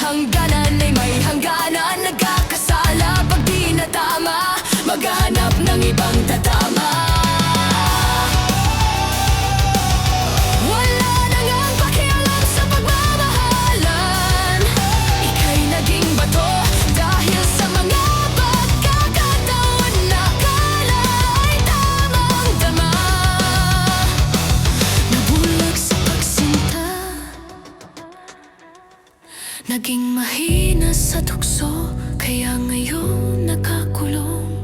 hangganan ay may hangganan. Nagkakasala pag di natama, maghahanap ng ibang tatama. Wala na ngang pakialam sa pagmamahalan. Ika'y naging bato dahil sa mga pagkakataon na akala ay tamang tama. Nabulag sa pagsinta, naging mahina sa tukso, kaya ngayon nakakulong.